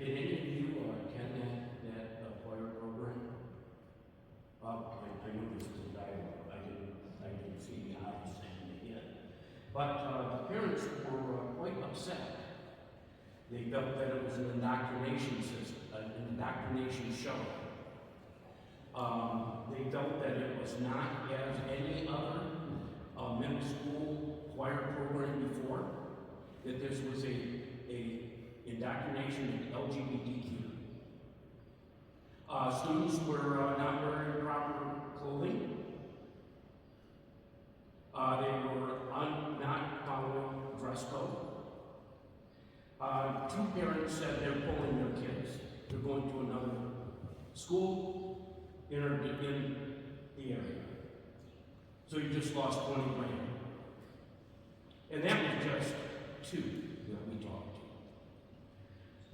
did any of you attend that choir program? I knew this was a dialogue. I didn't see the eyes saying it yet. But the parents were quite upset. They felt that it was an indoctrination system, an indoctrination show. They felt that it was not as any other middle school choir program before, that this was a indoctrination of LGBTQ. Students were not wearing proper clothing. They were not following dress code. Two parents said they're pulling their kids. They're going to another school in the area. So you just lost 20 grand. And that was just two that we talked to.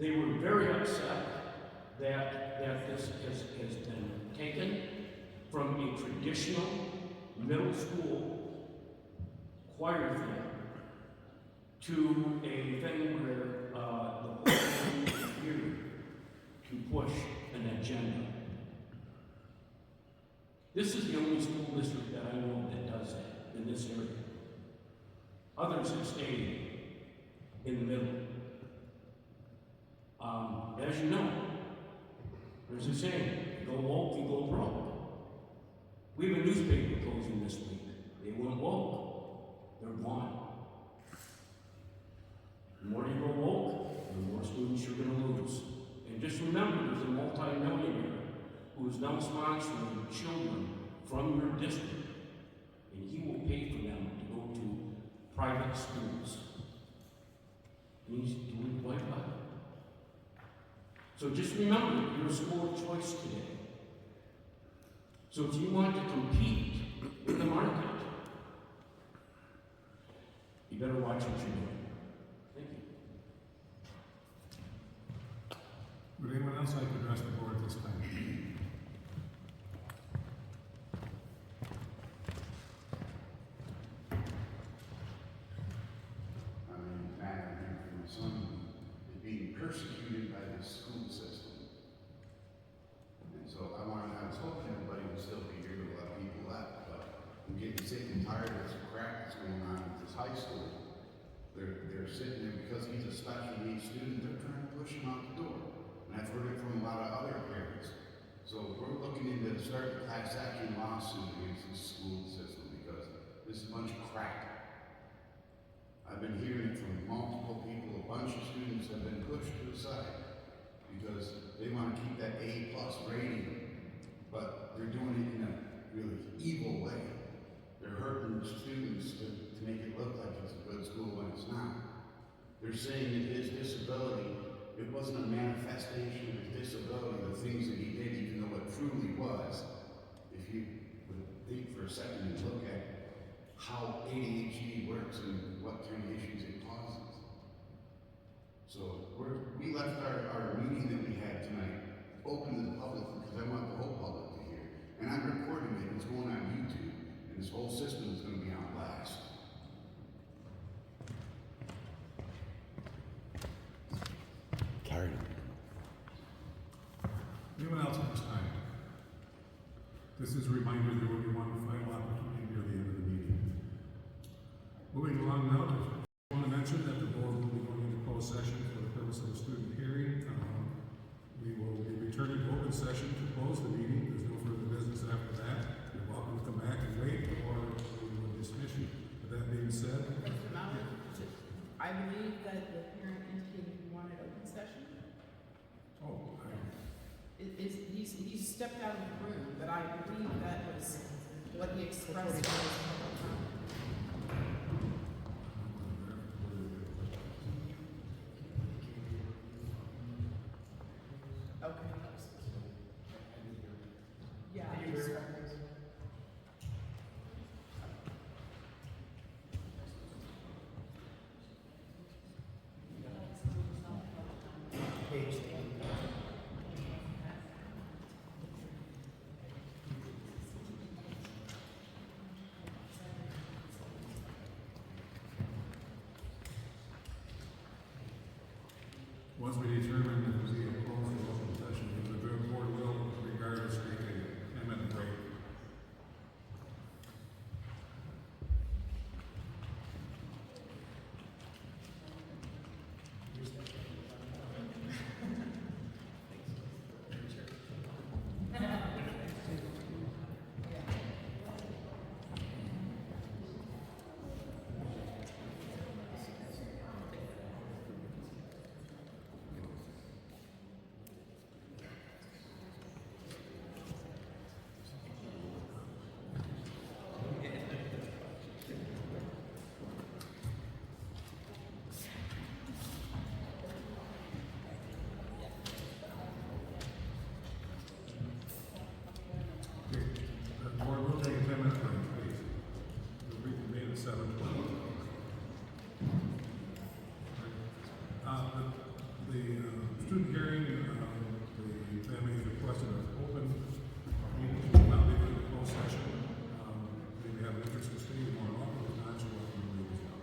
They were very upset that this has been taken from a traditional middle school choir thing to a thing where the whole thing is here to push an agenda. This is the only school district that I know that does that in this area. Others have stayed in the middle. As you know, there's a saying, go woke, you go broke. We have a newspaper closing this week. They went woke. They're gone. The more you go woke, the more students you're going to lose. And just remember, there's a multi-millionaire who is now sponsoring children from your district, and he will pay for them to go to private schools. And he's doing quite well. So just remember, you're a school of choice today. So if you want to compete with the market, you better watch what you're doing. Thank you. Would anyone else like to address the board at this time? My son is being persecuted by the school system. And so I was hoping everybody would still be here to let people left, but I'm getting sick and tired of this crap that's going on at this high school. They're sitting there because he's a special needs student, they're trying to push him out the door. And I've heard it from a lot of other parents. So we're looking into starting a class action lawsuit against the school system because this is a bunch of crap. I've been hearing it from multiple people. A bunch of students have been pushed to the side because they want to keep that A+ rating, but they're doing it in a really evil way. They're hurting students to make it look like it's a good school when it's not. They're saying that his disability, it wasn't a manifestation of his disability, the things that he did, even though it truly was. If you would think for a second and look at how ADHD works and what kind of issues it causes. So we left our meeting that we had tonight open to the public because I want the whole public to hear. And I'm recording it, it's going on YouTube, and this whole system is going to be on blast. Tired. Anyone else at this time? This is a reminder there will be one final opportunity near the end of the meeting. Moving along now, I want to mention that the board will be going into closed session for the purpose of a student hearing. We will be returning to open session to close the meeting. There's no further business after that. You're welcome to come back and wait, or we will dismiss you. With that being said, Mr. Mallett, I believe that the parent indicated he wanted open session. He stepped out of the room, but I believe that was what he expressed. Okay. Yeah. once we determine that we at 7:12. The student hearing, the family has requested an open meeting to allow them to close session. Maybe have an interest in staying more often, if not, you're welcome to leave as well.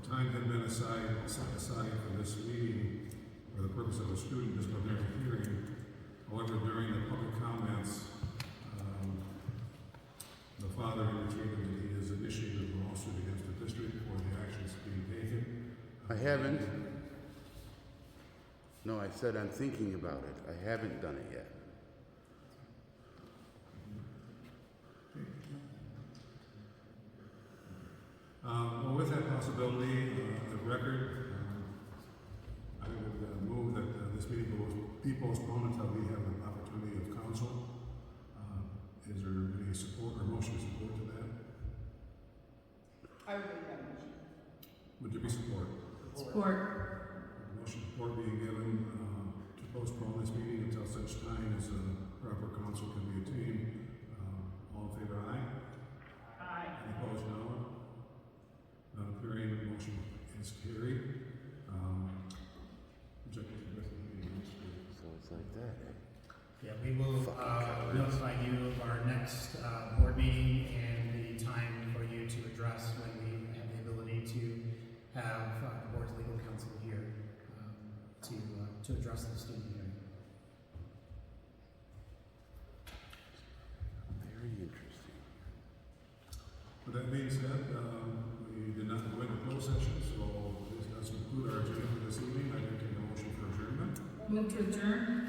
Time had been set aside for this meeting for the purpose of a student disciplinary hearing. However, during the public comments, the father indicated that he has initiated a lawsuit against the district for the actions being taken. I haven't. No, I said I'm thinking about it. I haven't done it yet. Well, with that possibility, the record, I would move that this meeting will be postponed until we have an opportunity of counsel. Is there any support or motion support to that? I would make that motion. Would there be support? Support. Motion support being given to postpone this meeting until such time as proper counsel can be attained. All in favor, aye? Aye. Any opposed, no? None appearing, motion is carried. Objective to the rest of the meeting. So it's like that, eh? Yeah, we will notify you of our next board meeting and the time for you to address when we have the ability to have the board's legal counsel here to address the student hearing. Very interesting. With that being said, we did not go into closed session, so this does conclude our agenda for this evening. I entertain a motion for adjournment. Move to adjourn.